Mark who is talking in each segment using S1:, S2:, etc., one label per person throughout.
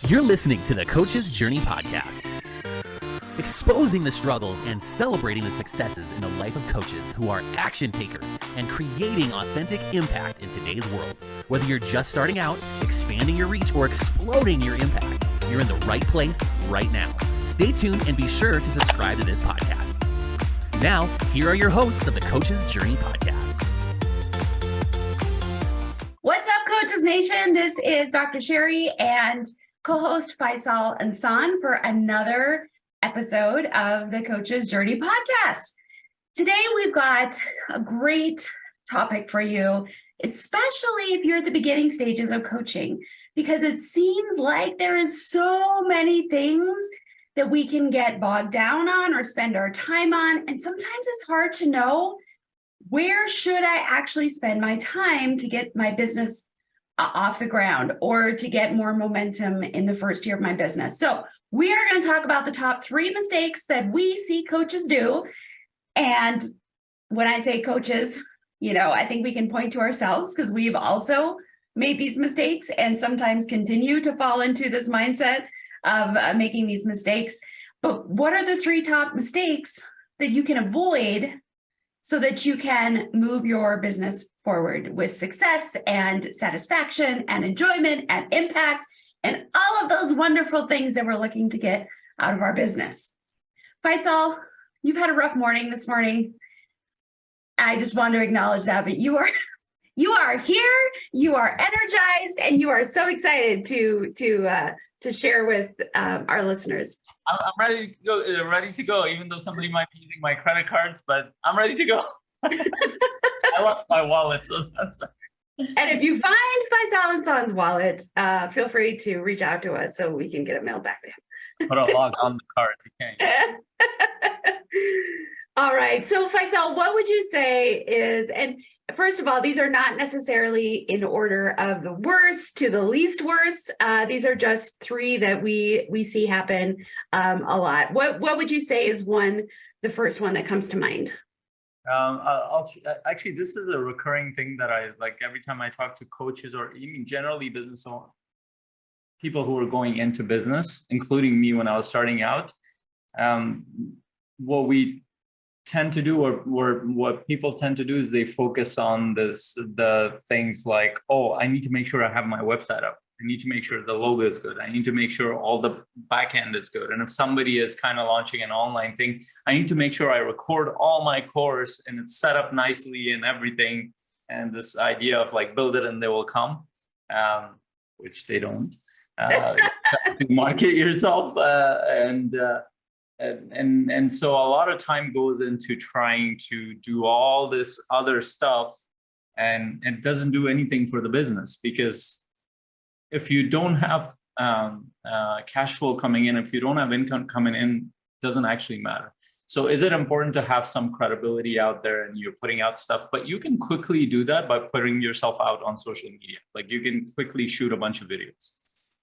S1: You're listening to the Coach's Journey podcast, exposing the struggles and celebrating the successes in the life of coaches who are action takers and creating authentic impact in today's world. Whether you're just starting out, expanding your reach, or exploding your impact, you're in the right place right now. Stay tuned and be sure to subscribe to this podcast. Now, here are your hosts of the Coach's Journey podcast.
S2: What's up, Coaches Nation? This is Dr. Sherry and co-host Faisal and San for another episode of the Coach's Journey podcast. Today, we've got a great topic for you, especially if you're at the beginning stages of coaching, because it seems like there is so many things that we can get bogged down on or spend our time on. And sometimes it's hard to know, where should I actually spend my time to get my business off the ground or to get more momentum in the first year of my business? So we are going to talk about the top 3 mistakes that we see coaches do. And when I say coaches, I think we can point to ourselves because we've also made these mistakes and sometimes continue to fall into this mindset of making these mistakes. But what are the 3 top mistakes that you can avoid so that you can move your business forward with success and satisfaction and enjoyment and impact and all of those wonderful things that we're looking to get out of our business? Faisal, you've had a rough morning this morning. I just want to acknowledge that, but you are here, you are energized, and you are so excited to share with our listeners.
S3: I'm ready to go, even though somebody might be using my credit cards, but I'm ready to go. I lost my wallet, so that's...
S2: And if you find Faisal and San's wallet, feel free to reach out to us so we can get it mailed back to him.
S3: Put a log on the cards, you can't.
S2: All right, so Faisal, what would you say is, and first of all, these are not necessarily in order of the worst to the least worst. These are just 3 that we see happen a lot. What would you say is the first one that comes to mind?
S3: Actually, this is a recurring thing that I like every time I talk to coaches or even generally business owners, people who are going into business, including me when I was starting out. What we tend to do or what people tend to do is they focus on the things like, oh, I need to make sure I have my website up. I need to make sure the logo is good. I need to make sure all the back end is good. And if somebody is kind of launching an online thing, I need to make sure I record all my course and it's set up nicely and everything. And this idea of like, build it and they will come, which they don't. To market yourself and so a lot of time goes into trying to do all this other stuff, and it doesn't do anything for the business, because if you don't have cash flow coming in, if you don't have income coming in, it doesn't actually matter. So is it important to have some credibility out there and you're putting out stuff? But you can quickly do that by putting yourself out on social media. Like you can quickly shoot a bunch of videos.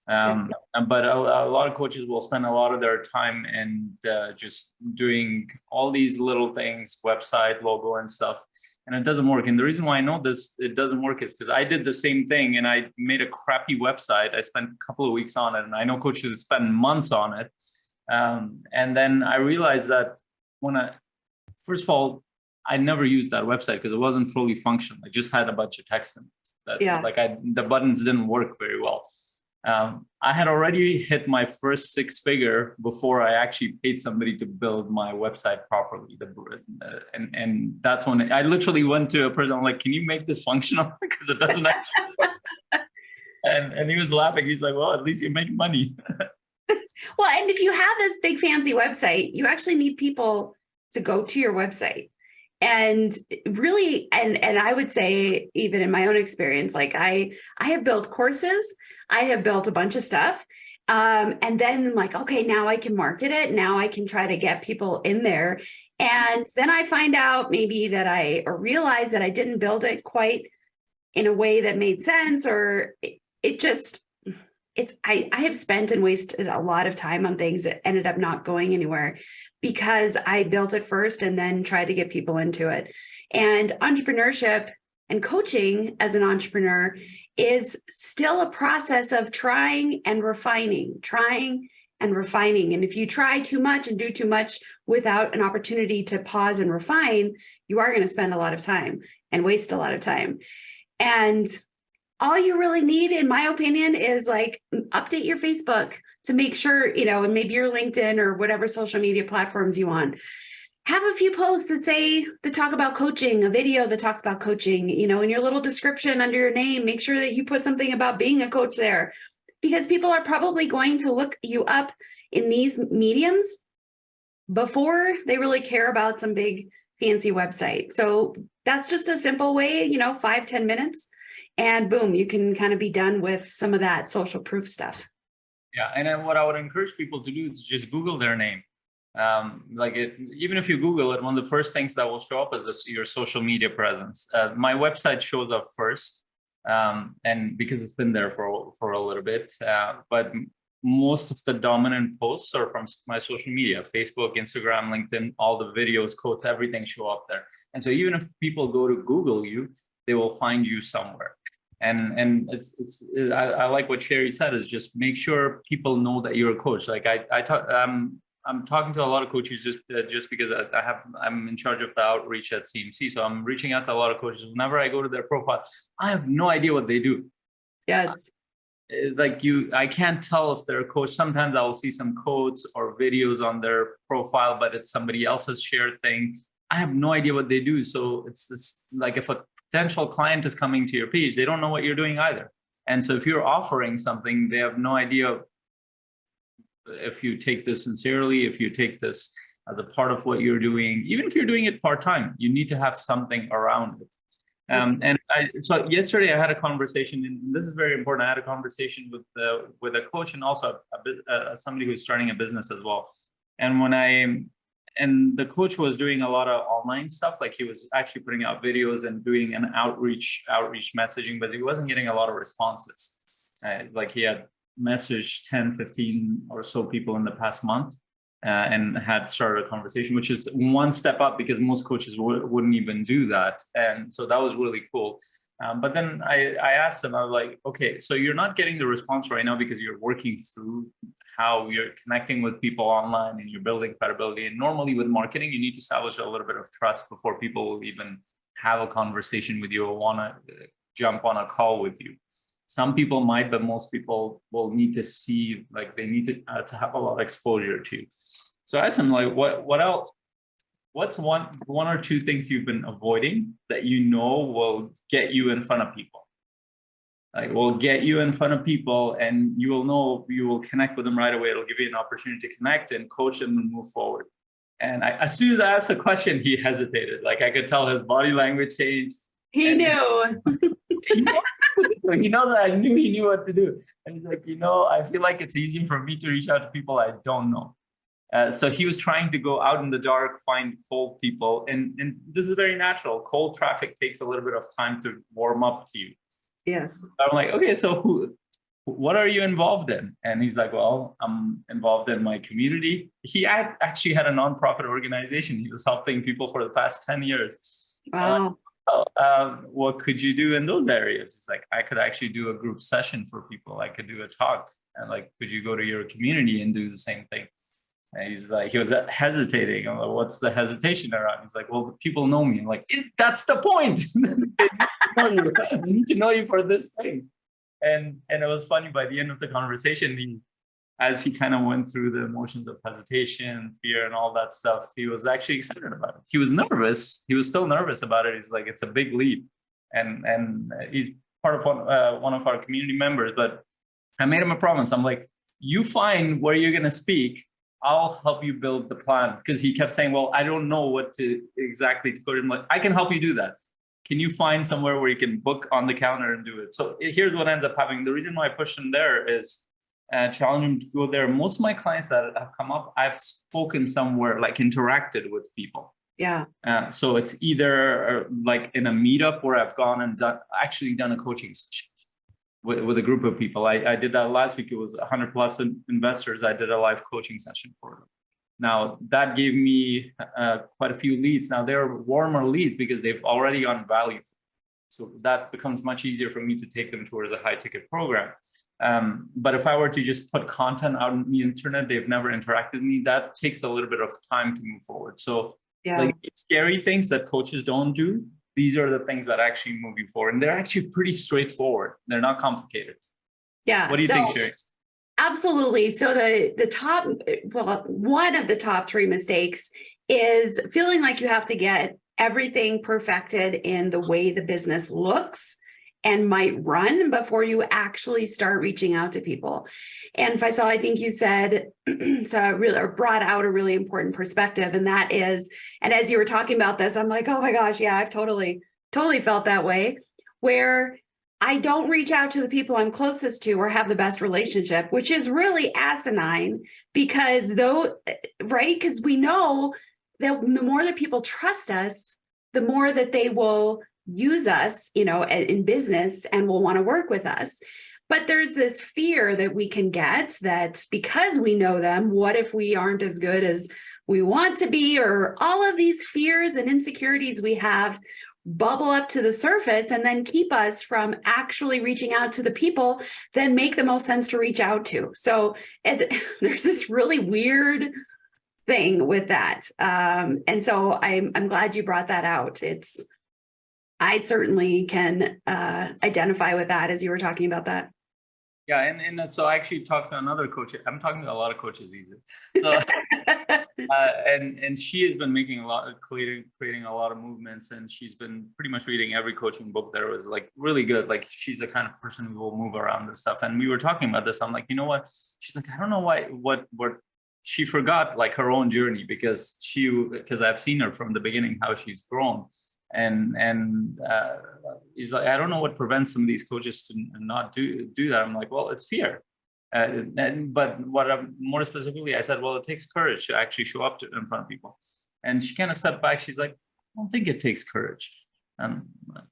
S3: But a lot of coaches will spend a lot of their time and just doing all these little things, website, logo and stuff, and it doesn't work. And the reason why I know it doesn't work is because I did the same thing and I made a crappy website. I spent a couple of weeks on it, and I know coaches spend months on it. And then I realized that first of all, I never used that website because it wasn't fully functional. I just had a bunch of text in it. The buttons didn't work very well. I had already hit my first 6-figure before I actually paid somebody to build my website properly. And that's when I literally went to a person, I'm like, can you make this functional? Because it doesn't actually work. And he was laughing. He's like, well, at least you make money.
S2: Well, and if you have this big fancy website, you actually need people to go to your website. And really, and I would say, even in my own experience, like I have built courses, I have built a bunch of stuff. And then I'm like, okay, now I can market it. Now I can try to get people in there. And then I find out maybe that I realize that I didn't build it quite in a way that made sense, or I have spent and wasted a lot of time on things that ended up not going anywhere because I built it first and then tried to get people into it. And entrepreneurship And coaching as an entrepreneur is still a process of trying and refining. And if you try too much and do too much without an opportunity to pause and refine, you are going to spend a lot of time and waste a lot of time. And all you really need, in my opinion, is like update your Facebook to make sure, and maybe your LinkedIn or whatever social media platforms you want. Have a few posts that talk about coaching, a video that talks about coaching, in your little description under your name. Make sure that you put something about being a coach there, because people are probably going to look you up in these mediums before they really care about some big fancy website. So that's just a simple way, 5-10 minutes, and boom, you can kind of be done with some of that social proof stuff.
S3: Yeah, and then what I would encourage people to do is just Google their name. Even if you Google it, one of the first things that will show up is your social media presence. My website shows up first, and because it's been there for a little bit, but most of the dominant posts are from my social media: Facebook, Instagram, LinkedIn. All the videos, quotes, everything show up there. And so even if people go to Google you, they will find you somewhere. And I like what Sherry said, is just make sure people know that you're a coach. Like I'm talking to a lot of coaches just because I'm in charge of the outreach at CMC. So I'm reaching out to a lot of coaches. Whenever I go to their profile, I have no idea what they do.
S2: Yes.
S3: I can't tell if they're a coach. Sometimes I will see some quotes or videos on their profile, but it's somebody else's shared thing. I have no idea what they do. So it's this, like, if a potential client is coming to your page, they don't know what you're doing either. And so if you're offering something, they have no idea if you take this sincerely, if you take this as a part of what you're doing. Even if you're doing it part-time, you need to have something around it. So yesterday I had a conversation, and this is very important. I had a conversation with a coach, and also somebody who's starting a business as well. And the coach was doing a lot of online stuff. Like, he was actually putting out videos and doing an outreach messaging, but he wasn't getting a lot of responses. Like, he had messaged 10, 15 or so people in the past month, and had started a conversation, which is one step up, because most coaches wouldn't even do that. And so that was really cool. But then I asked him, I was like, okay, so you're not getting the response right now because you're working through how you're connecting with people online and you're building credibility. And normally with marketing, you need to establish a little bit of trust before people will even have a conversation with you or want to jump on a call with you. Some people might, but most people will need to see, like, they need to have a lot of exposure to. So I asked him, like, what else? What's one or two things you've been avoiding that will get you in front of people? Like, will get you in front of people, and you will know, you will connect with them right away. It'll give you an opportunity to connect and coach them and move forward. And as soon as I asked the question, he hesitated. Like, I could tell his body language changed.
S2: He knew.
S3: He knows that I knew he knew what to do. And he's like, I feel like it's easy for me to reach out to people I don't know. So he was trying to go out in the dark, find cold people. And this is very natural. Cold traffic takes a little bit of time to warm up to you.
S2: Yes.
S3: So I'm like, okay, so what are you involved in? And he's like, well, I'm involved in my community. He actually had a nonprofit organization. He was helping people for the past 10 years.
S2: Wow.
S3: What could you do in those areas? It's like, I could actually do a group session for people. I could do a talk. And like, could you go to your community and do the same thing? And he's like, he was hesitating. I'm like, what's the hesitation around? He's like, well, people know me. I'm like, that's the point. They need to know you for this thing. And it was funny, by the end of the conversation, as he kind of went through the emotions of hesitation, fear, and all that stuff, he was actually excited about it. He was nervous. He was still nervous about it. He's like, it's a big leap. And he's part of one of our community members, but I made him a promise. I'm like, you find where you're going to speak. I'll help you build the plan. Because he kept saying, well, I don't know what to exactly to go to. Like, I can help you do that. Can you find somewhere where you can book on the calendar and do it? So here's what ends up happening. The reason why I pushed him there is challenge him to go there. Most of my clients that have come up, I've spoken somewhere, like interacted with people.
S2: Yeah.
S3: So it's either like in a meetup where I've gone and done a coaching session with a group of people. I did that last week. It was 100 plus investors. I did a live coaching session for them. Now that gave me quite a few leads. Now they're warmer leads because they've already gotten value. So that becomes much easier for me to take them towards a high ticket program. But if I were to just put content out on the internet, they've never interacted with me, that takes a little bit of time to move forward. So like scary things that coaches don't do, these are the things that actually move you forward. And they're actually pretty straightforward. They're not complicated.
S2: Yeah.
S3: What do you think, Sherry?
S2: Absolutely. So one of the top 3 mistakes is feeling like you have to get everything perfected in the way the business looks and might run before you actually start reaching out to people. And Faisal, I think you said, so really brought out a really important perspective. And that is, and as you were talking about this, I'm like, oh my gosh, yeah, I've totally felt that way, where I don't reach out to the people I'm closest to or have the best relationship, which is really asinine because because we know that the more that people trust us, the more that they will use us, in business and will want to work with us. But there's this fear that we can get that because we know them, what if we aren't as good as we want to be, or all of these fears and insecurities we have bubble up to the surface and then keep us from actually reaching out to the people that make the most sense to reach out to. So there's this really weird thing with that. And so I'm glad you brought that out. I certainly can identify with that as you were talking about that.
S3: Yeah, and so I actually talked to another coach. I'm talking to a lot of coaches these days. So, and she has been making creating a lot of movements, and she's been pretty much reading every coaching book that was like really good. Like she's the kind of person who will move around this stuff. And we were talking about this. I'm like, you know what? She's like, I don't know what she forgot like her own journey because I've seen her from the beginning how she's grown. And he's like, I don't know what prevents some of these coaches to not do that. I'm like, well, it's fear. But more specifically, I said, well, it takes courage to actually show up in front of people. And she kind of stepped back. She's like, I don't think it takes courage. And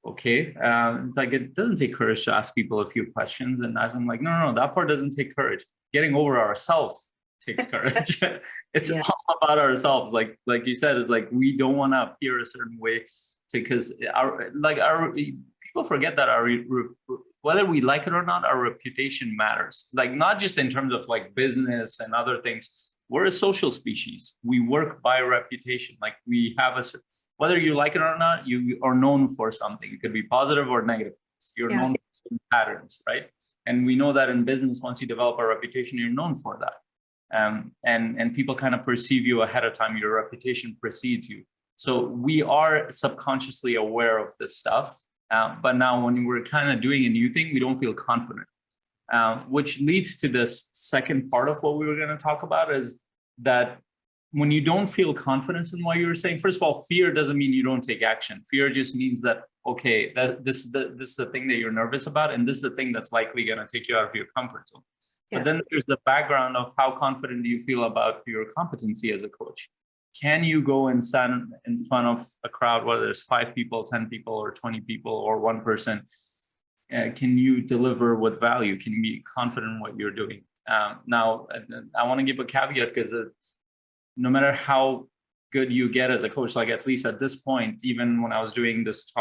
S3: okay, it's like it doesn't take courage to ask people a few questions. And I'm like, no, that part doesn't take courage. Getting over ourselves takes courage. It's all about ourselves. Like you said, it's like we don't want to appear a certain way. Because our people forget that whether we like it or not, our reputation matters. Like not just in terms of like business and other things. We're a social species. We work by reputation. Like we have whether you like it or not, you are known for something. It could be positive or negative. You're known for certain patterns, right? And we know that in business, once you develop a reputation, you're known for that. And people kind of perceive you ahead of time. Your reputation precedes you. So we are subconsciously aware of this stuff. But now when we're kind of doing a new thing, we don't feel confident, which leads to this second part of what we were going to talk about is that when you don't feel confidence in what you were saying, first of all, fear doesn't mean you don't take action. Fear just means that, okay, this is the thing that you're nervous about. And this is the thing that's likely going to take you out of your comfort zone. Yes. But then there's the background of how confident do you feel about your competency as a coach? Can you go and stand in front of a crowd, whether there's 5 people, 10 people, or 20 people, or 1 person? Can you deliver with value? Can you be confident in what you're doing? Now, I want to give a caveat because no matter how good you get as a coach, like at least at this point, even when I was doing this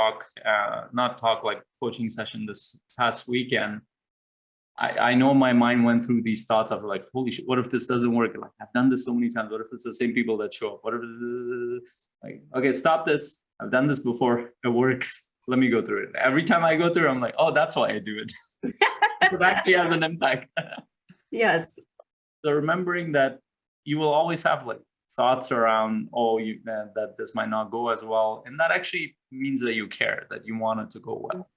S3: coaching session this past weekend, I know my mind went through these thoughts of like, holy shit, what if this doesn't work? Like I've done this so many times. What if it's the same people that show up? What if this is like, okay, stop this. I've done this before. It works. Let me go through it. Every time I go through, I'm like, oh, that's why I do it. It actually has an impact.
S2: Yes.
S3: So remembering that you will always have like thoughts around, that this might not go as well. And that actually means that you care, that you want it to go well.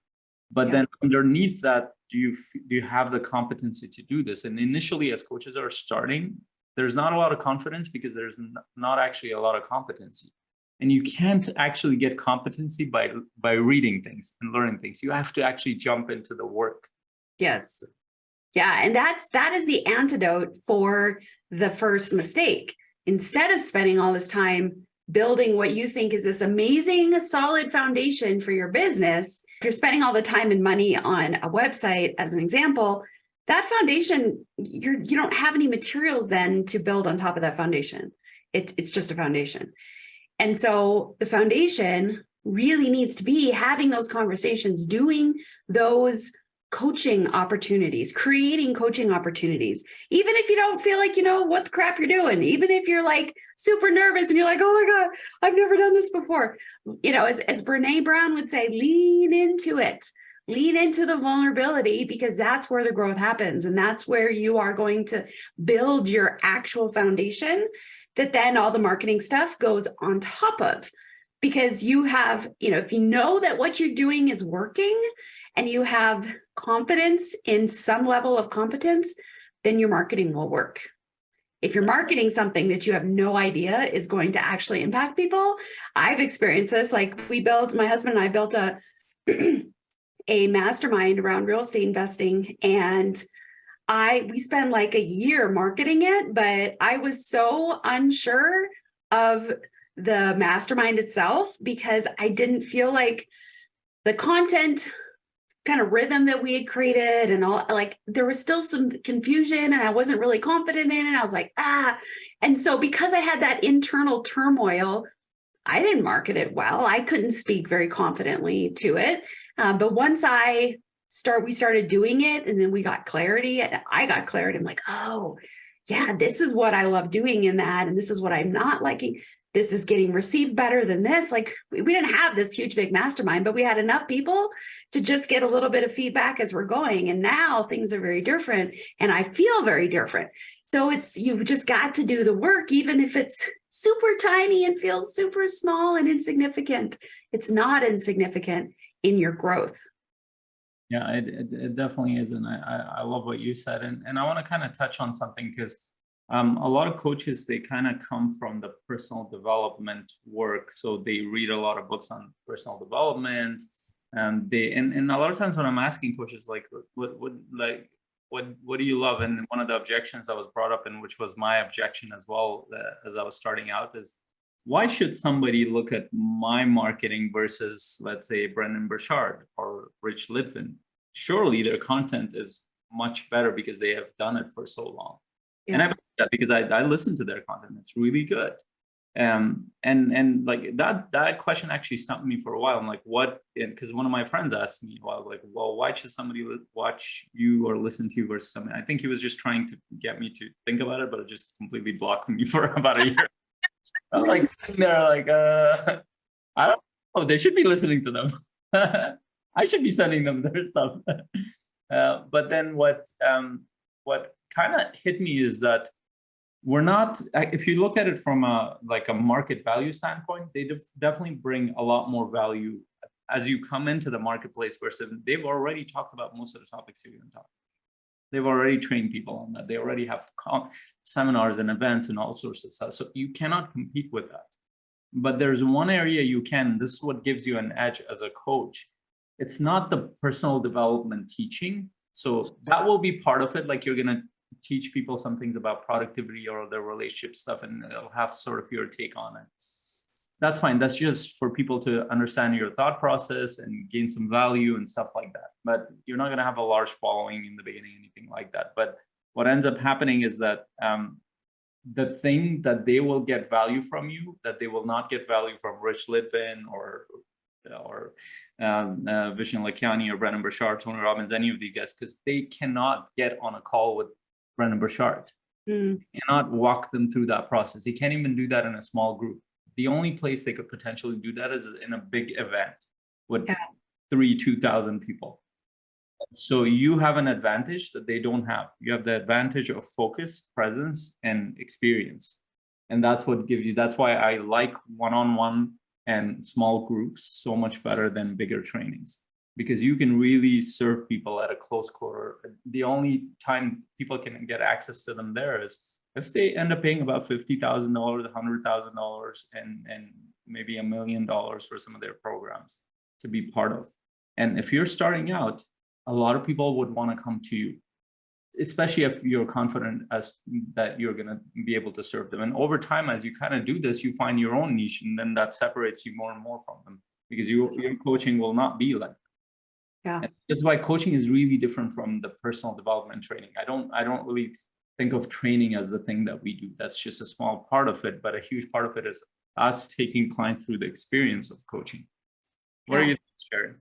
S3: But then underneath that, do you have the competency to do this? And initially, as coaches are starting, there's not a lot of confidence because there's not actually a lot of competency. And you can't actually get competency by reading things and learning things. You have to actually jump into the work.
S2: Yes. Yeah. And that is the antidote for the first mistake. Instead of spending all this time building what you think is this amazing, solid foundation for your business, if you're spending all the time and money on a website, as an example, that foundation, you don't have any materials then to build on top of that foundation. It's just a foundation. And so the foundation really needs to be having those conversations, doing those coaching opportunities, creating coaching opportunities, even if you don't feel like you know what the crap you're doing, even if you're like super nervous and you're like, oh my God, I've never done this before. You know, as Brene Brown would say, lean into it. Lean into the vulnerability, because that's where the growth happens. And that's where you are going to build your actual foundation that then all the marketing stuff goes on top of. Because you have, you know, if you know that what you're doing is working and you have confidence in some level of competence, then your marketing will work. If you're marketing something that you have no idea is going to actually impact people, I've experienced this. Like my husband and I built a mastermind around real estate investing, and we spent like a year marketing it, but I was so unsure of the mastermind itself because I didn't feel like the content kind of rhythm that we had created and all, like there was still some confusion and I wasn't really confident in it. I was like, and so because I had that internal turmoil, I didn't market it well. I couldn't speak very confidently to it. But once we started doing it, and then we got clarity, and I got clarity. I'm like, oh yeah, this is what I love doing in that. And this is what I'm not liking. This is getting received better than this. Like we didn't have this huge, big mastermind, but we had enough people to just get a little bit of feedback as we're going. And now things are very different and I feel very different. So you've just got to do the work, even if it's super tiny and feels super small and insignificant. It's not insignificant in your growth.
S3: Yeah, it definitely is. And I love what you said. And I want to kind of touch on something because a lot of coaches, they kind of come from the personal development work. So they read a lot of books on personal development. And a lot of times when I'm asking coaches, like, what do you love? And one of the objections that was brought up, and which was my objection as well, as I was starting out, is why should somebody look at my marketing versus, let's say, Brendon Burchard or Rich Litvin? Surely their content is much better because they have done it for so long. Yeah. And I believe that because I listen to their content. It's really good. And like that question actually stumped me for a while. I'm like, what? Because one of my friends asked me, well, why should somebody watch you or listen to you versus something? I think he was just trying to get me to think about it, but it just completely blocked me for about a year. I'm like sitting there like, I don't know, they should be listening to them. I should be sending them their stuff. But then what kind of hit me is that we're not, if you look at it from a market value standpoint, they definitely bring a lot more value as you come into the marketplace versus they've already talked about most of the topics you're going to talk. They've already trained people on that. They already have seminars and events and all sorts of stuff. So you cannot compete with that. But there's one area you can. This is what gives you an edge as a coach. It's not the personal development teaching. So that will be part of it. Like you're going to teach people some things about productivity or their relationship stuff, and it'll have sort of your take on it. That's fine. That's just for people to understand your thought process and gain some value and stuff like that. But you're not going to have a large following in the beginning, anything like that. But what ends up happening is that the thing that they will get value from you, that they will not get value from Rich Litvin or Vishen Lakhiani or Brendon Burchard, Tony Robbins, any of these guys, because they cannot get on a call with Brendon Burchard. You cannot walk them through that process. They can't even do that in a small group. The only place they could potentially do that is in a big event with 2,000 people. So you have an advantage that they don't have. You have the advantage of focus, presence, and experience. And that's what gives you, that's why I like one-on-one and small groups so much better than bigger trainings, because you can really serve people at a close quarter. The only time people can get access to them there is if they end up paying about $50,000, $100,000, and maybe $1 million for some of their programs to be part of. And if you're starting out, a lot of people would want to come to you, especially if you're confident as that you're going to be able to serve them. And over time, as you kind of do this, you find your own niche, and then that separates you more and more from them, because your coaching will not be like that.
S2: Yeah.
S3: And this is why coaching is really different from the personal development training. I don't really think of training as the thing that we do. That's just a small part of it, but a huge part of it is us taking clients through the experience of coaching. What are you sharing?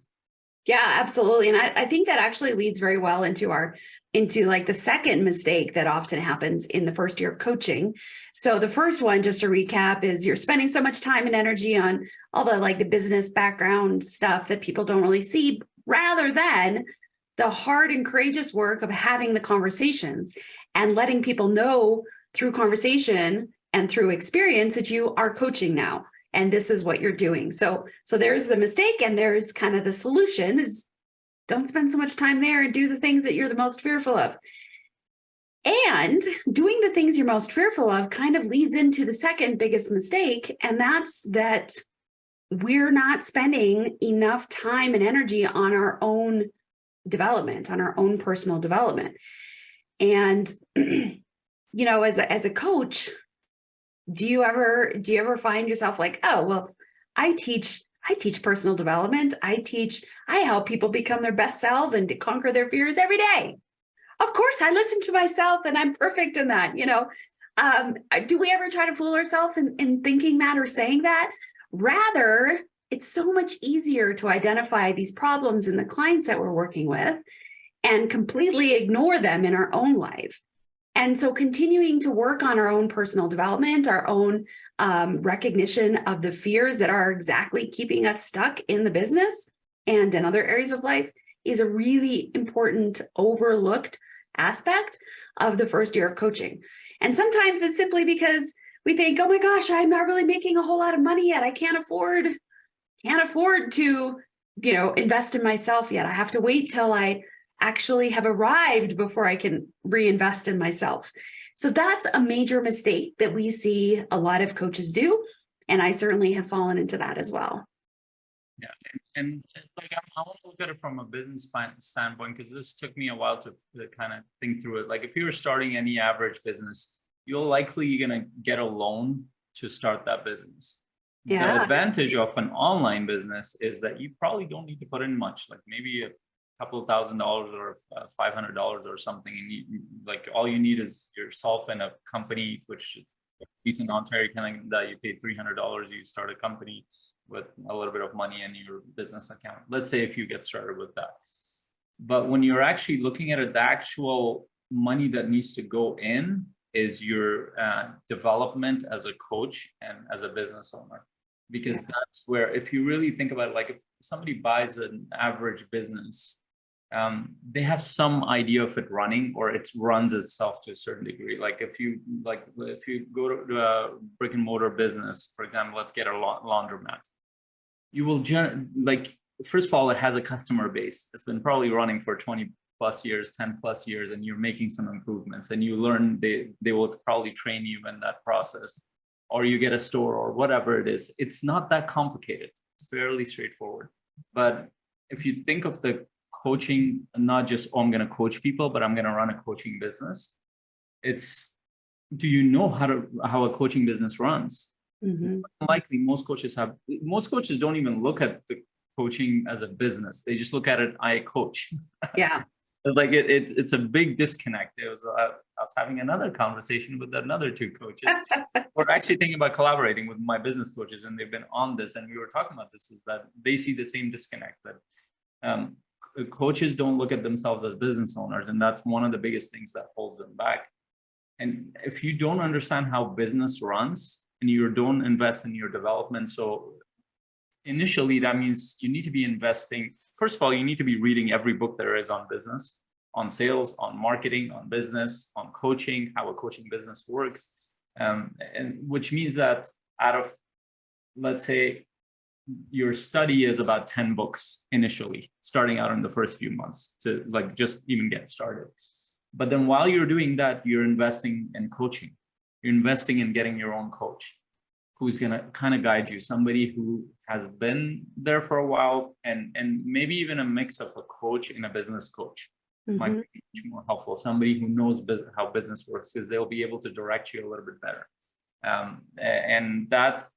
S2: Yeah, absolutely. And I think that actually leads very well into like the second mistake that often happens in the first year of coaching. So the first one, just to recap, is you're spending so much time and energy on all the like the business background stuff that people don't really see, rather than the hard and courageous work of having the conversations and letting people know through conversation and through experience that you are coaching now. And this is what you're doing. So there's the mistake, and there's kind of the solution is don't spend so much time there and do the things that you're the most fearful of. And doing the things you're most fearful of kind of leads into the second biggest mistake. And that's that we're not spending enough time and energy on our own development, on our own personal development. And, as a coach, do you ever find yourself like, oh, well, I teach personal development. I help people become their best self and to conquer their fears every day. Of course, I listen to myself and I'm perfect in that, do we ever try to fool ourselves in thinking that or saying that? Rather, it's so much easier to identify these problems in the clients that we're working with and completely ignore them in our own life. And so continuing to work on our own personal development, our own recognition of the fears that are exactly keeping us stuck in the business and in other areas of life is a really important overlooked aspect of the first year of coaching. And sometimes it's simply because we think, oh my gosh, I'm not really making a whole lot of money yet. I can't afford to, invest in myself yet. I have to wait till I actually have arrived before I can reinvest in myself. So that's a major mistake that we see a lot of coaches do. And I certainly have fallen into that as well.
S3: Yeah. And like, I want to look at it from a business standpoint, because this took me a while to kind of think through it. Like if you're starting any average business, you're likely going to get a loan to start that business.
S2: Yeah.
S3: The advantage of an online business is that you probably don't need to put in much, like maybe a couple of $1,000 or $500 or something. And like all you need is yourself and a company, which is in Ontario, that you pay $300, you start a company with a little bit of money in your business account. Let's say if you get started with that. But when you're actually looking at it, the actual money that needs to go in is your development as a coach and as a business owner. Because that's where, if you really think about it, like if somebody buys an average business, they have some idea of it running, or it runs itself to a certain degree. Like if you go to a brick and mortar business, for example, let's get a laundromat. You will first of all, it has a customer base. It's been probably running for 20 plus years, 10 plus years, and you're making some improvements, and you learn they will probably train you in that process, or you get a store or whatever it is. It's not that complicated. It's fairly straightforward. But if you think of the coaching, not just, oh, I'm going to coach people, but I'm going to run a coaching business. Do you know how a coaching business runs?
S2: Mm-hmm.
S3: Likely most coaches don't even look at the coaching as a business. They just look at it, I coach.
S2: Yeah.
S3: Like it's a big disconnect. I was having another conversation with another two coaches. We're actually thinking about collaborating with my business coaches, and they've been on this, and we were talking about this, is that they see the same disconnect, that coaches don't look at themselves as business owners, and that's one of the biggest things that holds them back. And if you don't understand how business runs and you don't invest in your development, so initially that means you need to be investing. First of all, you need to be reading every book there is on business, on sales, on marketing, on business, on coaching, how a coaching business works, and which means that out of, let's say, your study is about 10 books initially, starting out in the first few months to like just even get started. But then while you're doing that, you're investing in coaching. You're investing in getting your own coach who's going to kind of guide you, somebody who has been there for a while, and maybe even a mix of a coach and a business coach. Mm-hmm. Might be much more helpful. Somebody who knows how business works, because they'll be able to direct you a little bit better. And that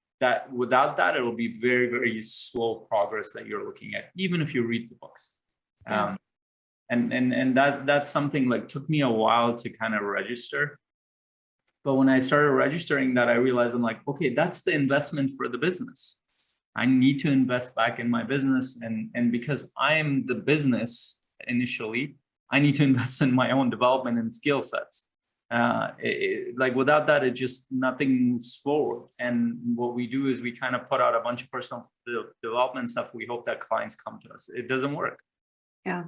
S3: without that, it will be very, very slow progress that you're looking at, even if you read the books. Yeah. And that's something like took me a while to kind of register. But when I started registering that, I realized I'm like, okay, that's the investment for the business. I need to invest back in my business. And because I am the business initially, I need to invest in my own development and skill sets. Like without that, it just nothing moves forward. And what we do is we kind of put out a bunch of personal development stuff. We hope that clients come to us. It doesn't work.
S2: Yeah.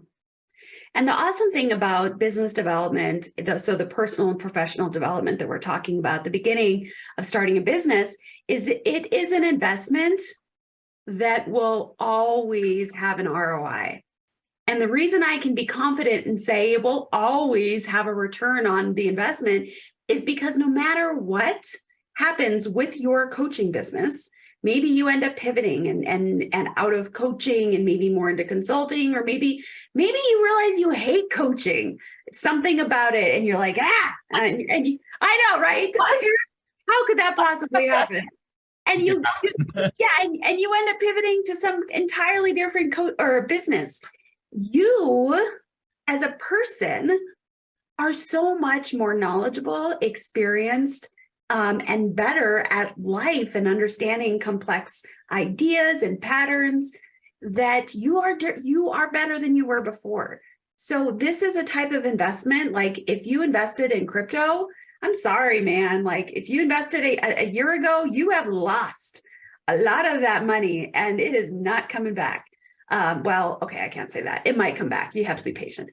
S2: And the awesome thing about business development, so the personal and professional development that we're talking about at the beginning of starting a business, is it is an investment that will always have an ROI. And the reason I can be confident and say it will always have a return on the investment is because no matter what happens with your coaching business, maybe you end up pivoting and out of coaching and maybe more into consulting, or maybe you realize you hate coaching, something about it, and you're like, I know, right? How could that possibly happen? And you end up pivoting to some entirely different business. You, as a person, are so much more knowledgeable, experienced, and better at life and understanding complex ideas and patterns, that you are better than you were before. So this is a type of investment. Like if you invested in crypto, I'm sorry, man. Like if you invested a year ago, you have lost a lot of that money and it is not coming back. Well, okay, I can't say that. It might come back. You have to be patient.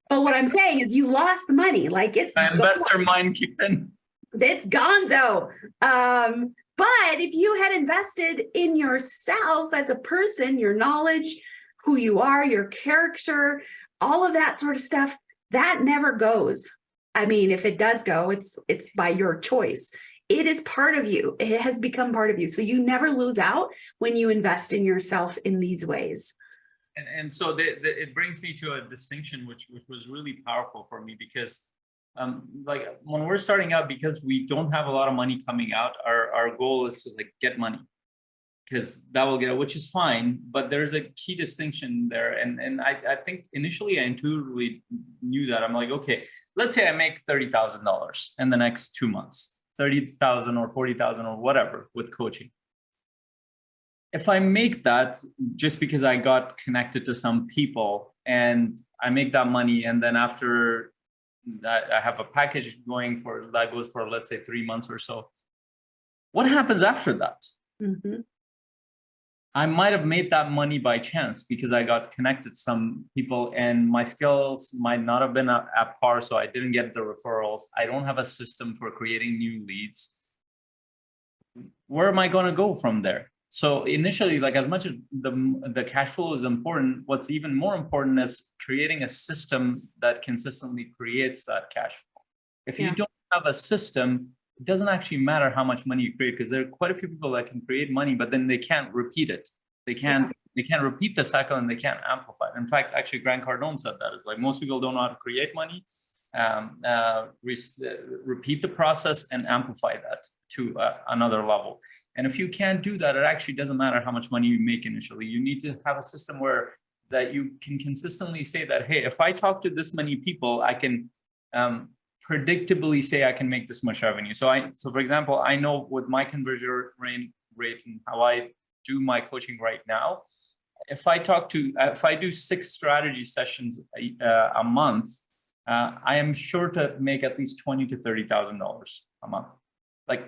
S2: But what I'm saying is you lost the money. Like it's
S3: my investor mind kicked in.
S2: It's gonzo. But if you had invested in yourself as a person, your knowledge, who you are, your character, all of that sort of stuff, that never goes. I mean, if it does go, it's by your choice. It is part of you. It has become part of you. So you never lose out when you invest in yourself in these ways.
S3: And so it brings me to a distinction, which was really powerful for me, because like when we're starting out, because we don't have a lot of money coming out, our goal is to like get money, because that will get, which is fine, but there's a key distinction there. And I think initially I intuitively knew that. I'm like, okay, let's say I make $30,000 in the next 2 months, 30,000 or 40,000 or whatever with coaching. If I make that just because I got connected to some people and I make that money, and then after that I have a package going for that goes for, let's say, 3 months or so, what happens after that?
S2: Mm-hmm.
S3: I might have made that money by chance because I got connected to some people and my skills might not have been at par, so I didn't get the referrals. I don't have a system for creating new leads. Where am I going to go from there? So initially, like as much as the cash flow is important, what's even more important is creating a system that consistently creates that cash flow. If you don't have a system, it doesn't actually matter how much money you create, because there are quite a few people that can create money, but then they can't repeat it. They can't repeat the cycle and they can't amplify it. In fact, actually, Grant Cardone said that. It's like most people don't know how to create money, repeat the process and amplify that to another level. And if you can't do that, it actually doesn't matter how much money you make initially. You need to have a system where that you can consistently say that, hey, if I talk to this many people, I can predictably say I can make this much revenue. So for example, I know with my conversion rate and how I do my coaching right now, if I do 6 strategy sessions a month, I am sure to make at least $20,000 to $30,000 a month. Like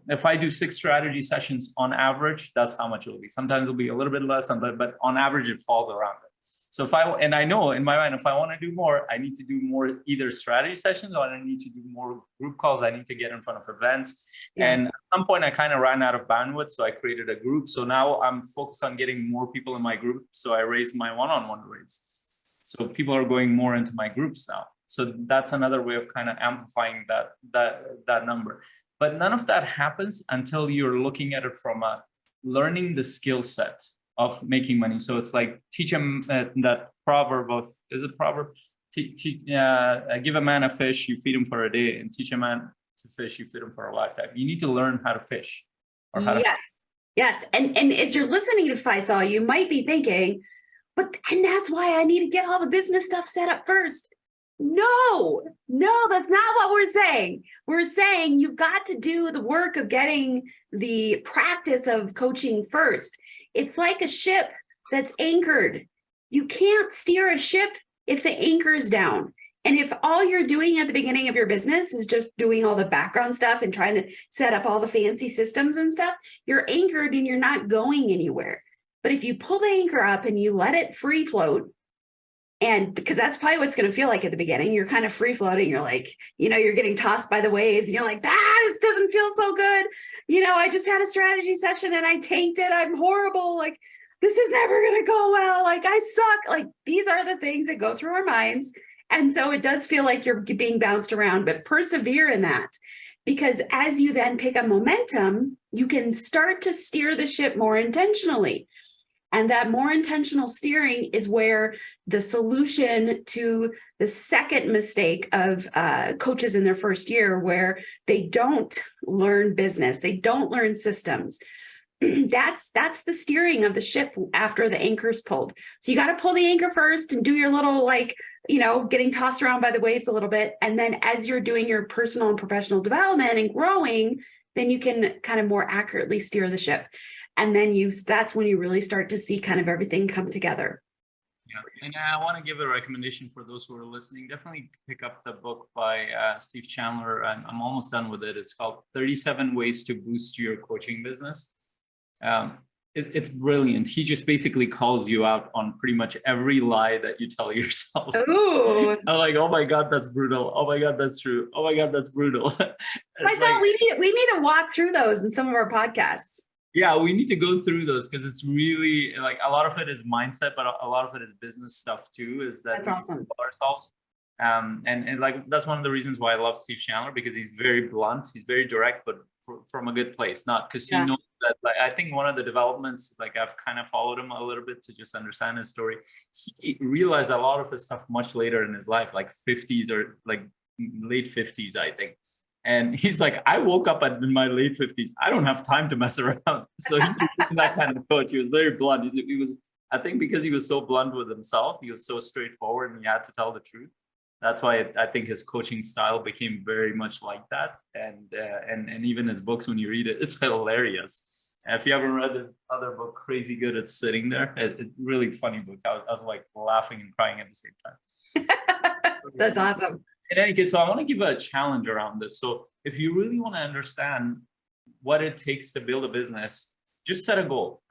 S3: if I do 6 strategy sessions on average, that's how much it'll be. Sometimes it'll be a little bit less, but on average it falls around it. So I know in my mind, if I want to do more, I need to do more either strategy sessions, or I need to do more group calls. I need to get in front of events. Yeah. And at some point I kind of ran out of bandwidth. So I created a group. So now I'm focused on getting more people in my group. So I raised my one-on-one rates. So people are going more into my groups now. So that's another way of kind of amplifying that number. But none of that happens until you're looking at it from learning the skill set of making money. So it's like teach them that proverb of, is it proverb? Give a man a fish, you feed him for a day, and teach a man to fish, you feed him for a lifetime. You need to learn how to fish. Or how
S2: Yes. And as you're listening to Faisal, you might be thinking, and that's why I need to get all the business stuff set up first. No, that's not what we're saying. We're saying you've got to do the work of getting the practice of coaching first. It's like a ship that's anchored. You can't steer a ship if the anchor is down. And if all you're doing at the beginning of your business is just doing all the background stuff and trying to set up all the fancy systems and stuff, you're anchored and you're not going anywhere. But if you pull the anchor up and you let it free float, and because that's probably what it's going to feel like at the beginning, you're kind of free floating. You're like, you're getting tossed by the waves. And you're like, this doesn't feel so good. I just had a strategy session and I tanked it. I'm horrible. Like, this is never going to go well. Like, I suck. Like, these are the things that go through our minds. And so it does feel like you're being bounced around, but persevere in that. Because as you then pick up momentum, you can start to steer the ship more intentionally. And that more intentional steering is where the solution to the second mistake of coaches in their first year, where they don't learn business, they don't learn systems. That's the steering of the ship after the anchor's pulled. So you got to pull the anchor first and do your little, getting tossed around by the waves a little bit. And then as you're doing your personal and professional development and growing, then you can kind of more accurately steer the ship. And then that's when you really start to see kind of everything come together.
S3: Yeah, and I want to give a recommendation for those who are listening. Definitely pick up the book by Steve Chandler. I'm almost done with it. It's called 37 Ways to Boost Your Coaching Business. It's brilliant. He just basically calls you out on pretty much every lie that you tell yourself.
S2: Ooh.
S3: I'm like, oh my God, that's brutal. Oh my God, that's true. Oh my God, that's brutal.
S2: We need to walk through those in some of our podcasts.
S3: Yeah, we need to go through those because it's really like a lot of it is mindset, but a lot of it is business stuff too. Is that
S2: that's awesome.
S3: Ourselves, and like that's one of the reasons why I love Steve Chandler, because he's very blunt, he's very direct, but from a good place, not because he knows that. Like, I think one of the developments, like I've kind of followed him a little bit to just understand his story. He realized a lot of his stuff much later in his life, like 50s or like late 50s, I think. And he's like, I woke up in my late 50s. I don't have time to mess around. So he's that kind of coach. He was very blunt. He was, I think because he was so blunt with himself, he was so straightforward and he had to tell the truth. That's why I think his coaching style became very much like that. And even his books, when you read it, it's hilarious. And if you haven't read his other book, Crazy Good, it's sitting there. It's really funny book. I was like laughing and crying at the same time.
S2: That's awesome.
S3: In any case, so I want to give a challenge around this. So if you really want to understand what it takes to build a business, just set a goal.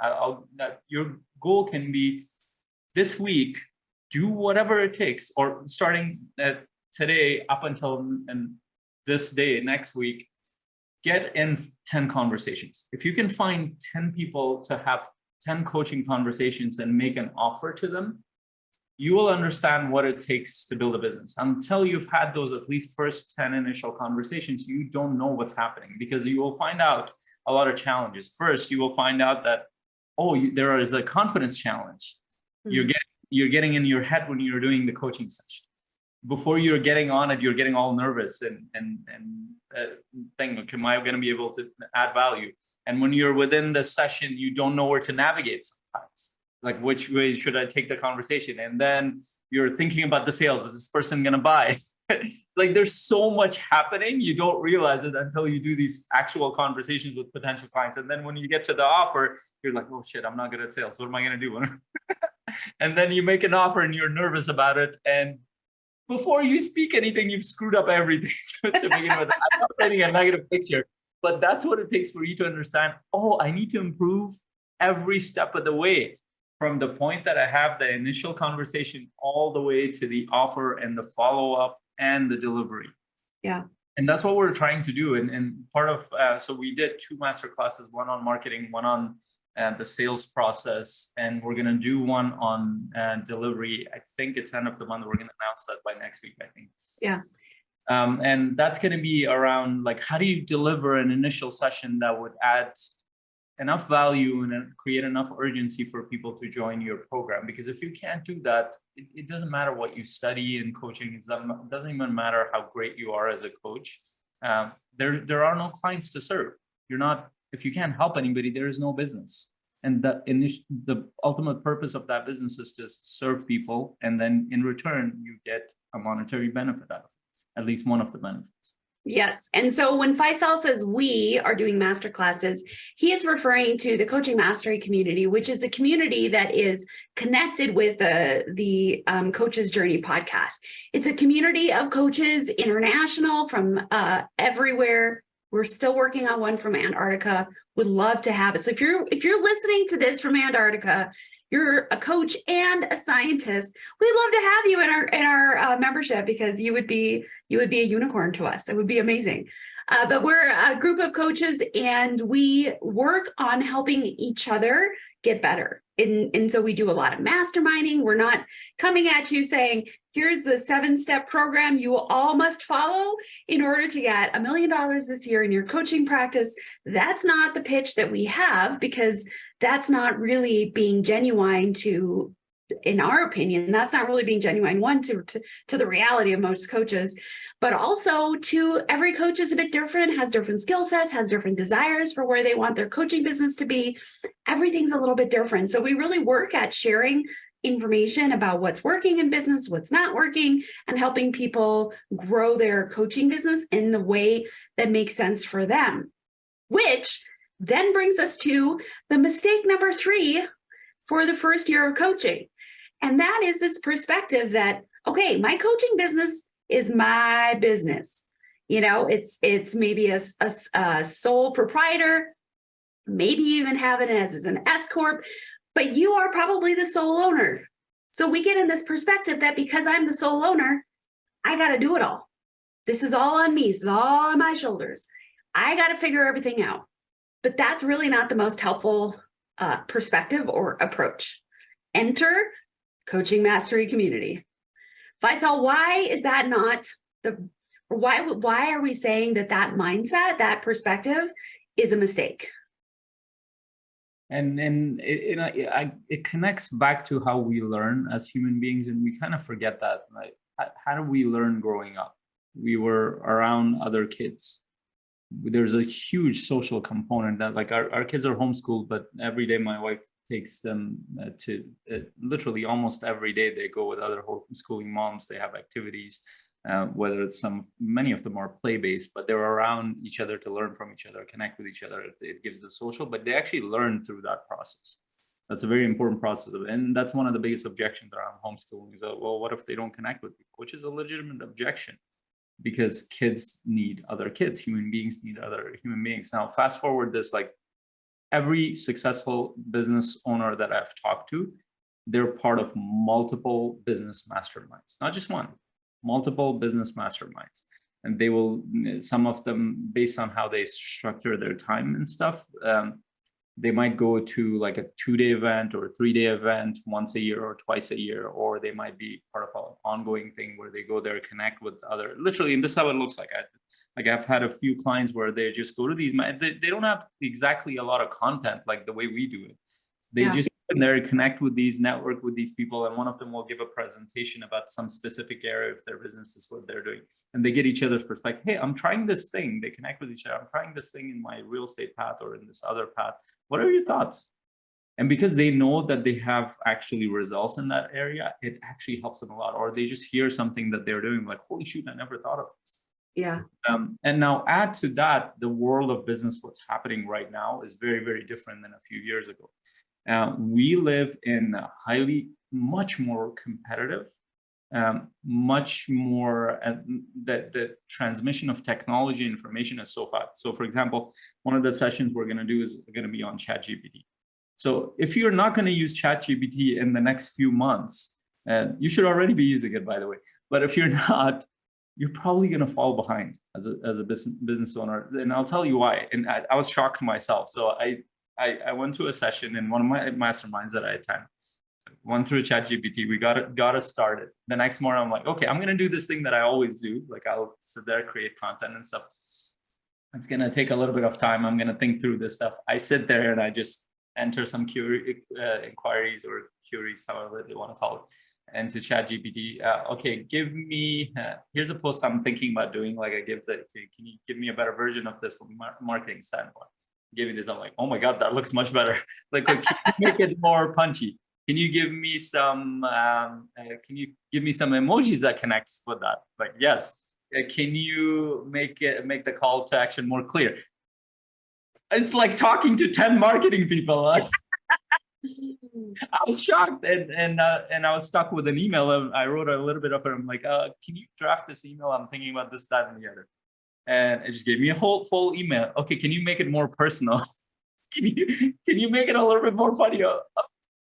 S3: Your goal can be this week, do whatever it takes, or starting today up until this day, next week, get in 10 conversations. If you can find 10 people to have 10 coaching conversations and make an offer to them, you will understand what it takes to build a business. Until you've had those at least first 10 initial conversations, you don't know what's happening, because you will find out a lot of challenges. First, you will find out that, there is a confidence challenge. Mm-hmm. You're getting in your head when you're doing the coaching session. Before you're getting on it, you're getting all nervous and think, am I going to be able to add value? And when you're within the session, you don't know where to navigate sometimes. Like, which way should I take the conversation? And then you're thinking about the sales. Is this person going to buy? Like, there's so much happening. You don't realize it until you do these actual conversations with potential clients. And then when you get to the offer, you're like, oh shit, I'm not good at sales. What am I going to do? And then you make an offer and you're nervous about it. And before you speak anything, you've screwed up everything to begin with. I'm not painting a negative picture, but that's what it takes for you to understand, I need to improve every step of the way. From the point that I have the initial conversation all the way to the offer and the follow-up and the delivery.
S2: Yeah.
S3: And that's what we're trying to do. And part of, so we did 2 master classes, one on marketing, one on the sales process. And we're going to do one on delivery. I think it's end of the month. We're going to announce that by next week, I think.
S2: Yeah.
S3: And that's going to be around, like, how do you deliver an initial session that would add enough value and create enough urgency for people to join your program? Because if you can't do that, it doesn't matter what you study in coaching. It doesn't even matter how great you are as a coach. There are no clients to serve. If you can't help anybody, there is no business. And the ultimate purpose of that business is to serve people. And then in return, you get a monetary benefit out of it, at least one of the benefits.
S2: Yes. And so when Faisal says we are doing master classes, he is referring to the Coaching Mastery community, which is a community that is connected with the Coach's Journey podcast. It's a community of coaches international from everywhere. We're still working on one from Antarctica. Would love to have it. So if you're listening to this from Antarctica, you're a coach and a scientist, we'd love to have you in our membership, because you would be a unicorn to us. It would be amazing. But we're a group of coaches, and we work on helping each other get better. And so we do a lot of masterminding. We're not coming at you saying, here's the 7-step program you all must follow in order to get $1 million this year in your coaching practice. That's not the pitch that we have, because that's not really being genuine to, in our opinion, that's not really being genuine, one, to the reality of most coaches, but also to every coach is a bit different, has different skill sets, has different desires for where they want their coaching business to be. Everything's a little bit different. So we really work at sharing information about what's working in business, what's not working, and helping people grow their coaching business in the way that makes sense for them, which then brings us to the mistake number 3 for the first year of coaching. And that is this perspective that, okay, my coaching business is my business. You know, it's maybe a sole proprietor, maybe even have it as an S corp, but you are probably the sole owner. So we get in this perspective that because I'm the sole owner, I got to do it all. This is all on me. This is all on my shoulders. I got to figure everything out. But that's really not the most helpful perspective or approach. Enter Coaching Mastery community. Faisal, why is that not why are we saying that mindset, that perspective is a mistake?
S3: And it connects back to how we learn as human beings, and we kind of forget that. Like, how do we learn growing up? We were around other kids. There's a huge social component that, like, our kids are homeschooled, but every day my wife takes them to literally almost every day they go with other homeschooling moms. They have activities, whether it's many of them are play-based, but they're around each other to learn from each other, connect with each other. It gives the social, but they actually learn through that process. That's a very important process. And that's one of the biggest objections around homeschooling is, well, what if they don't connect with people? Which is a legitimate objection, because kids need other kids, human beings need other human beings. Now, fast forward this, like, every successful business owner that I've talked to, they're part of multiple business masterminds, not just one, multiple business masterminds. And they will, some of them, based on how they structure their time and stuff, they might go to like a 2-day event or a 3-day event once a year or twice a year, or they might be part of an ongoing thing where they go there, connect with other, literally, and this is how it looks like. I've had a few clients where they just go to these, they don't have exactly a lot of content like the way we do it. They just go in there, connect with these, network with these people, and one of them will give a presentation about some specific area of their business is what they're doing. And they get each other's perspective. Hey, I'm trying this thing. They connect with each other. I'm trying this thing in my real estate path or in this other path. What are your thoughts? And because they know that they have actually results in that area, it actually helps them a lot. Or they just hear something that they're doing, like, holy shoot, I never thought of this.
S2: Yeah. And
S3: now add to that, the world of business, what's happening right now is very, very different than a few years ago. We live in a much more competitive, much more, the transmission of technology information is so fast. So for example, one of the sessions we're going to do is going to be on ChatGPT. So if you're not going to use ChatGPT in the next few months, you should already be using it, by the way. But if you're not, you're probably going to fall behind as a business owner. And I'll tell you why. And I was shocked myself. So I went to a session in one of my masterminds that I attend. Went through ChatGPT. We got it started. The next morning, I'm like, okay, I'm going to do this thing that I always do. Like, I'll sit there, create content and stuff. It's going to take a little bit of time. I'm going to think through this stuff. I sit there and I just enter some inquiries or queries, however they want to call it, into ChatGPT. Okay, give me, here's a post I'm thinking about doing. Like, can you give me a better version of this from a marketing standpoint? gave me this. I'm like, oh my God, that looks much better. Like, can you make it more punchy? Can you give me some emojis that connects with that? Like, yes. Can you make the call to action more clear? It's like talking to 10 marketing people. I was shocked, and I was stuck with an email. I wrote a little bit of it. I'm like, can you draft this email? I'm thinking about this, that, and the other. And it just gave me a full email. Okay, can you make it more personal? Can you make it a little bit more funny?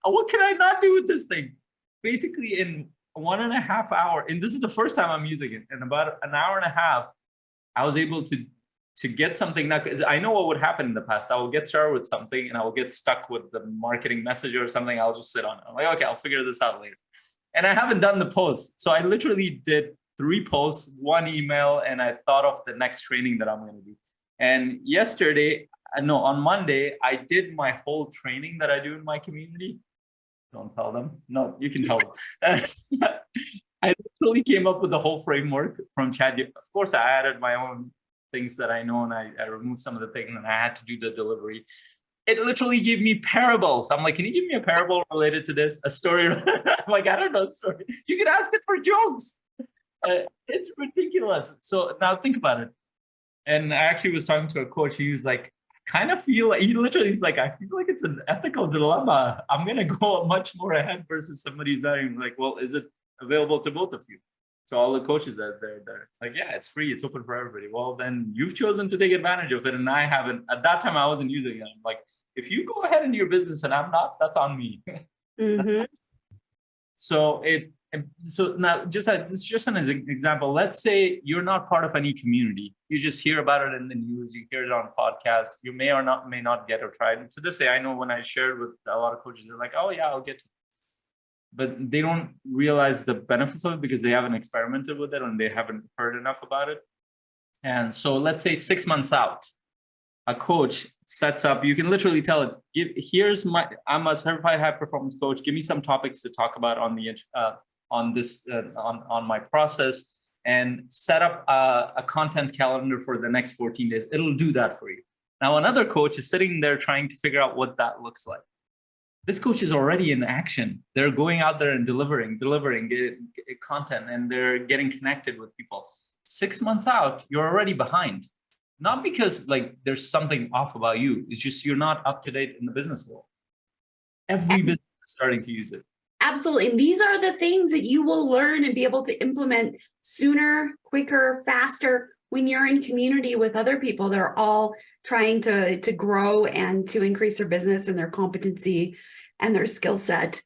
S3: What can I not do with this thing? Basically, in 1.5 hours, and this is the first time I'm using it, in about an hour and a half, I was able to get something. Now, because I know what would happen in the past. I will get started with something and I will get stuck with the marketing message or something. I'll just sit on it. I'm like, okay, I'll figure this out later. And I haven't done the post. So I literally did 3 posts, 1 email, and I thought of the next training that I'm going to do. And on Monday, I did my whole training that I do in my community. Don't tell them. No, you can tell them. I literally came up with the whole framework from Chat. Of course, I added my own things that I know, and I removed some of the things, and I had to do the delivery. It literally gave me parables. I'm like, can you give me a parable related to this? A story? I'm like, I don't know, story. You can ask it for jokes. It's ridiculous. So now think about it. And I actually was talking to a coach. He was like, he's like, I feel like it's an ethical dilemma. I'm going to go much more ahead versus somebody who's saying like, well, is it available to both of you? To all the coaches that they're like, yeah, it's free. It's open for everybody. Well, then you've chosen to take advantage of it. And I haven't. At that time, I wasn't using it. I'm like, if you go ahead into your business and I'm not, that's on me.
S2: Mm-hmm.
S3: So now this is just an example. Let's say you're not part of any community. You just hear about it in the news. You hear it on podcasts. You may not get or try it. And to this day, I know when I shared with a lot of coaches, they're like, oh yeah, I'll get to it. But they don't realize the benefits of it because they haven't experimented with it and they haven't heard enough about it. And so let's say 6 months out, a coach sets up, you can literally tell it, I'm a certified high performance coach. Give me some topics to talk about on my process, and set up a content calendar for the next 14 days. It'll do that for you. Now, another coach is sitting there trying to figure out what that looks like. This coach is already in action. They're going out there and delivering content, and they're getting connected with people. 6 months out, you're already behind. Not because like there's something off about you. It's just you're not up to date in the business world. Every business is starting to use it.
S2: Absolutely. And these are the things that you will learn and be able to implement sooner, quicker, faster when you're in community with other people. They're all trying to grow and to increase their business and their competency and their skill set.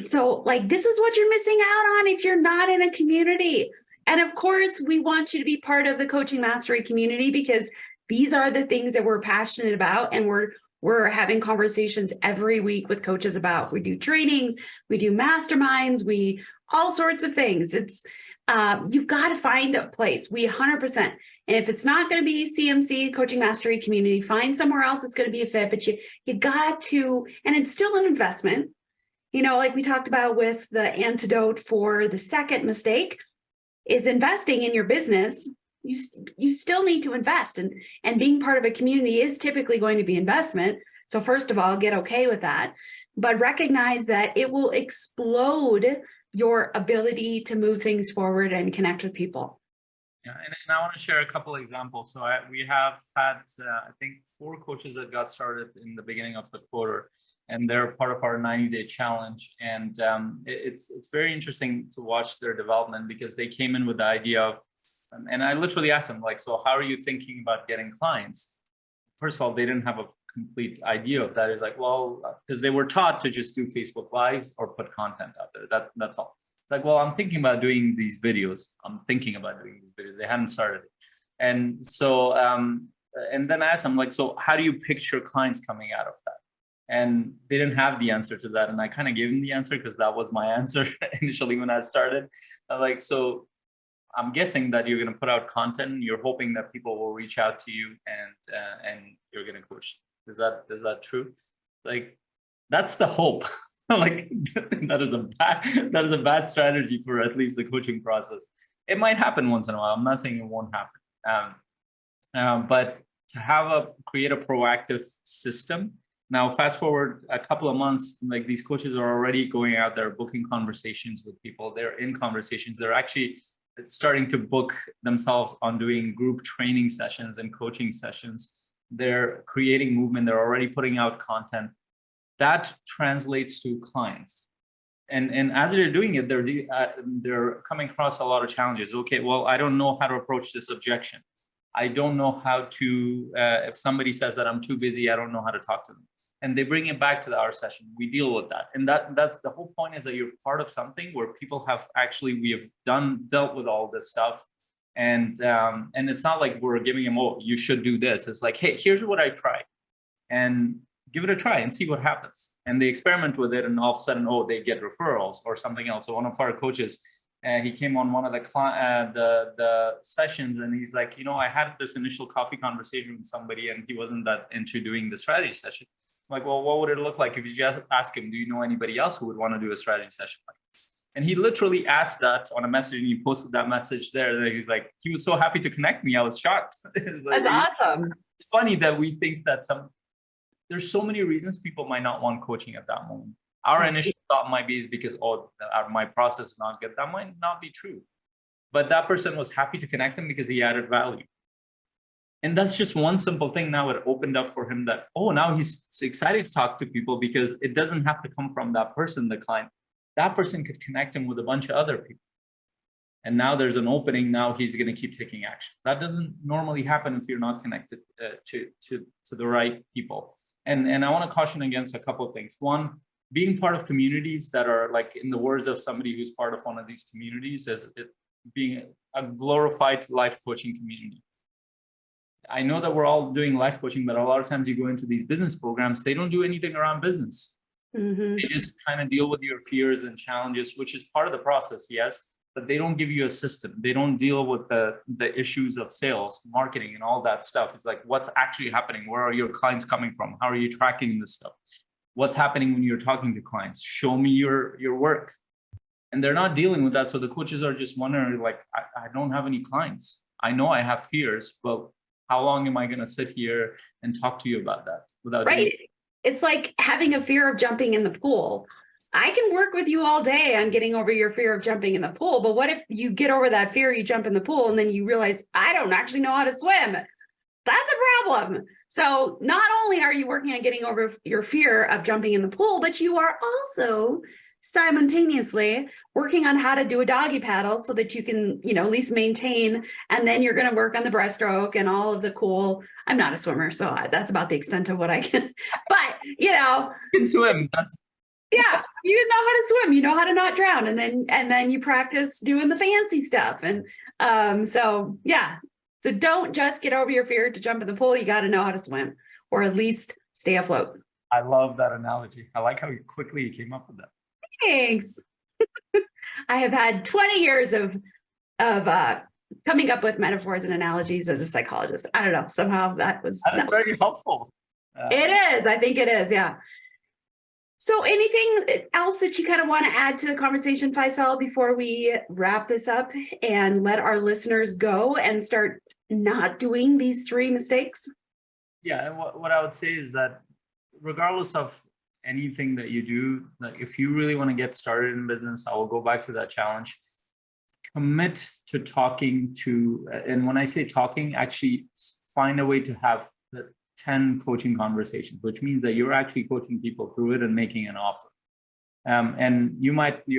S2: So like, this is what you're missing out on if you're not in a community. And of course, we want you to be part of the Coaching Mastery community because these are the things that we're passionate about. And we're having conversations every week with coaches about. We do trainings, we do masterminds, all sorts of things. It's you've got to find a place. We 100%. And if it's not going to be CMC, Coaching Mastery community, find somewhere else that's going to be a fit. But you got to, and it's still an investment. You know, like we talked about with the antidote for the second mistake is investing in your business. You still need to invest, and being part of a community is typically going to be investment. So first of all, get okay with that, but recognize that it will explode your ability to move things forward and connect with people.
S3: Yeah, and I want to share a couple of examples. So we have had, I think, 4 coaches that got started in the beginning of the quarter, and they're part of our 90-day challenge. And it's very interesting to watch their development because they came in with the idea of, and I literally asked them, like, so how are you thinking about getting clients? First of all, they didn't have a complete idea of that. It's like, well, because they were taught to just do Facebook Lives or put content out there. That's all. It's like, well, I'm thinking about doing these videos. They hadn't started it. And so, and then I asked them, like, so how do you picture clients coming out of that? And they didn't have the answer to that. And I kind of gave them the answer because that was my answer initially when I started. Like, so I'm guessing that you're going to put out content. You're hoping that people will reach out to you and you're going to coach. Is that true? Like, that's the hope. Like, that is a bad strategy for at least the coaching process. It might happen once in a while. I'm not saying it won't happen. But create a proactive system. Now, fast forward a couple of months, like these coaches are already going out there, booking conversations with people. They're in conversations. They're actually starting to book themselves on doing group training sessions and coaching sessions. They're creating movement. They're already putting out content. That translates to clients. And as they're doing it, they're coming across a lot of challenges. Okay, well, I don't know how to approach this objection. I don't know how to, if somebody says that I'm too busy, I don't know how to talk to them. And they bring it back to our session. We deal with that. And that's the whole point, is that you're part of something where people have actually, we have dealt with all this stuff. And it's not like we're giving them, oh, you should do this. It's like, hey, here's what I tried. And give it a try and see what happens. And they experiment with it, and all of a sudden, oh, they get referrals or something else. So one of our coaches, he came on one of the sessions, and he's like, I had this initial coffee conversation with somebody, and he wasn't that into doing the strategy session. I'm like, well, what would it look like if you just ask him, do you know anybody else who would want to do a strategy session? And he literally asked that on a message, and he posted that message there. That he's like, he was so happy to connect me. I was shocked. Like,
S2: that's awesome.
S3: It's funny that we think that there's so many reasons people might not want coaching at that moment. Our initial thought might be is because, my process is not good. That might not be true. But that person was happy to connect him because he added value. And that's just one simple thing. Now it opened up for him that, now he's excited to talk to people, because it doesn't have to come from that person, the client. That person could connect him with a bunch of other people. And now there's an opening. Now he's going to keep taking action. That doesn't normally happen if you're not connected to the right people. And I want to caution against a couple of things. One, being part of communities that are, like, in the words of somebody who's part of one of these communities, as it being a glorified life coaching community. I know that we're all doing life coaching, but a lot of times you go into these business programs, they don't do anything around business. Mm-hmm. They just kind of deal with your fears and challenges, which is part of the process, yes, but they don't give you a system. They don't deal with the issues of sales, marketing, and all that stuff. It's like, what's actually happening? Where are your clients coming from? How are you tracking this stuff? What's happening when you're talking to clients? Show me your work. And they're not dealing with that. So the coaches are just wondering, like, I don't have any clients. I know I have fears, but how long am I going to sit here and talk to you about that without
S2: right? It's like having a fear of jumping in the pool. I can work with you all day on getting over your fear of jumping in the pool, but what if you get over that fear, you jump in the pool, and then you realize, I don't actually know how to swim? That's a problem. So not only are you working on getting over your fear of jumping in the pool, but you are also simultaneously working on how to do a doggy paddle so that you can, at least maintain, and then you're going to work on the breaststroke and all of the cool. I'm not a swimmer, so that's about the extent of what I can, but
S3: you can swim.
S2: Yeah, you know how to swim, you know how to not drown, and then you practice doing the fancy stuff. And so don't just get over your fear to jump in the pool. You got to know how to swim, or at least stay afloat.
S3: I love that analogy. I like how quickly you came up with that.
S2: Thanks. I have had 20 years of coming up with metaphors and analogies as a psychologist. I don't know. Somehow that was
S3: very helpful.
S2: It is. I think it is. Yeah. So anything else that you kind of want to add to the conversation, Faisal, before we wrap this up and let our listeners go and start not doing these 3 mistakes?
S3: Yeah. And what I would say is that regardless of anything that you do, like, if you really want to get started in business, I will go back to that challenge. Commit to talking to, and when I say talking, actually find a way to have 10 coaching conversations, which means that you're actually coaching people through it and making an offer. And your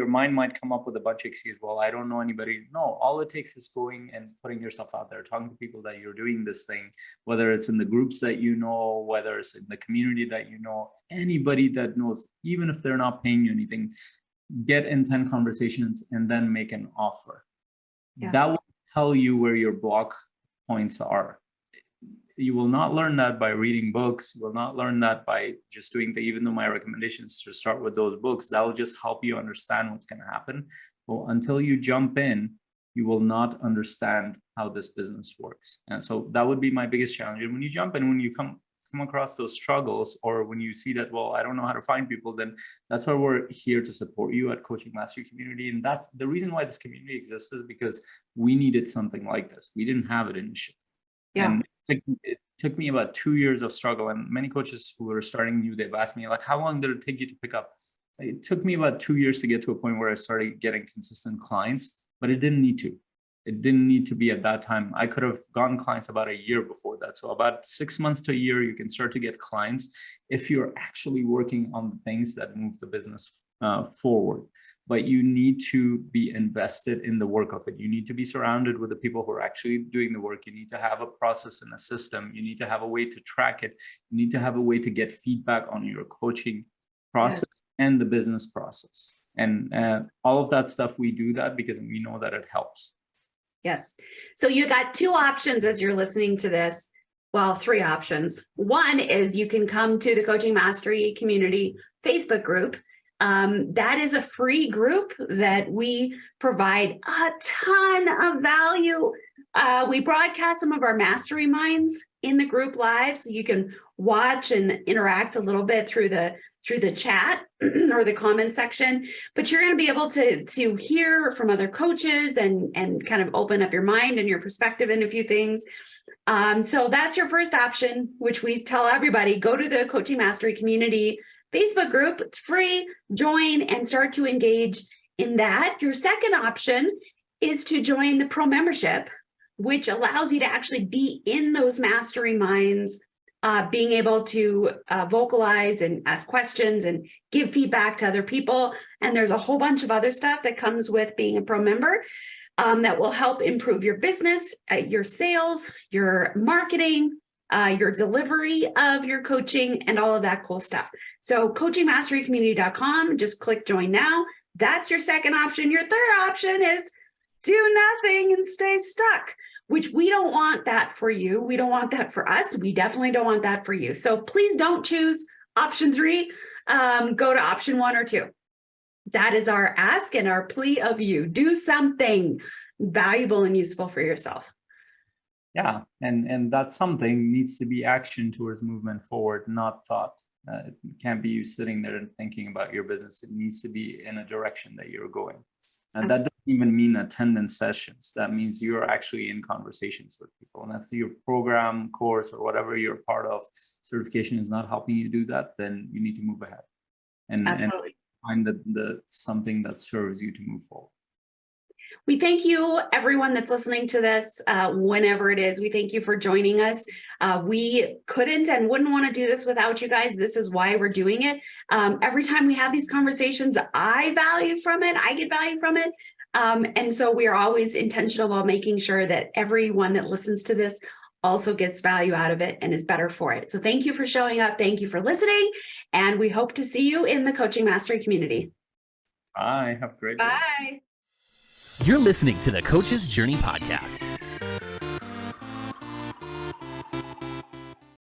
S3: mind might come up with a bunch of excuses. Well, I don't know anybody. No, all it takes is going and putting yourself out there, talking to people that you're doing this thing, whether it's in the groups that you know, whether it's in the community that you know, anybody that knows, even if they're not paying you anything, get in 10 conversations and then make an offer. Yeah. That will tell you where your block points are. You will not learn that by reading books. You will not learn that by just doing even though my recommendation is to start with those books, that will just help you understand what's going to happen. Well, until you jump in, you will not understand how this business works. And so that would be my biggest challenge. And when you jump in, when you come across those struggles, or when you see that, well, I don't know how to find people, then that's why we're here to support you at Coaching Mastery Community. And that's the reason why this community exists, is because we needed something like this. We didn't have it initially.
S2: Yeah.
S3: And took me about 2 years of struggle. And many coaches who are starting new, they've asked me like, how long did it take you to pick up? It took me about 2 years to get to a point where I started getting consistent clients, but it didn't need to. It didn't need to be at that time. I could have gotten clients about a year before that. So about 6 months to a year, you can start to get clients if you're actually working on the things that move the business forward. But you need to be invested in the work of it. You need to be surrounded with the people who are actually doing the work. You need to have a process and a system. You need to have a way to track it. You need to have a way to get feedback on your coaching process and the business process. And all of that stuff, we do that because we know that it helps.
S2: Yes. So you got two options as you're listening to this. Well, three options. One is you can come to the Coaching Mastery Community Facebook group. That is a free group that we provide a ton of value. We broadcast some of our mastery minds in the group live, so you can watch and interact a little bit through the chat or the comment section. But you're going to be able to hear from other coaches and kind of open up your mind and your perspective in a few things. So that's your first option, which we tell everybody, go to the Coaching Mastery Community Facebook group. It's free. Join and start to engage in that. Your second option is to join the Pro membership, which allows you to actually be in those mastery minds, being able to vocalize and ask questions and give feedback to other people. And there's a whole bunch of other stuff that comes with being a Pro member that will help improve your business, your sales, your marketing, your delivery of your coaching, and all of that cool stuff. So coachingmasterycommunity.com, just click join now. That's your second option. Your third option is do nothing and stay stuck, which we don't want that for you. We don't want that for us. We definitely don't want that for you. So please don't choose option three. Go to option one or two. That is our ask and our plea of you. Do something valuable and useful for yourself.
S3: Yeah, and that something needs to be action towards movement forward, not thought. It can't be you sitting there and thinking about your business. It needs to be in a direction that you're going. And that doesn't even mean attendance sessions. That means you're actually in conversations with people. And if your program, course, or whatever you're part of, certification is not helping you do that, then you need to move ahead and find the something that serves you to move forward.
S2: We thank you, everyone that's listening to this, whenever it is. We thank you for joining us. We couldn't and wouldn't want to do this without you guys. This is why we're doing it. Every time we have these conversations, I value from it. I get value from it. And so we are always intentional about making sure that everyone that listens to this also gets value out of it and is better for it. So thank you for showing up. Thank you for listening. And we hope to see you in the Coaching Mastery community.
S3: Bye. Have a great day.
S2: Bye.
S1: You're listening to the Coach's Journey podcast.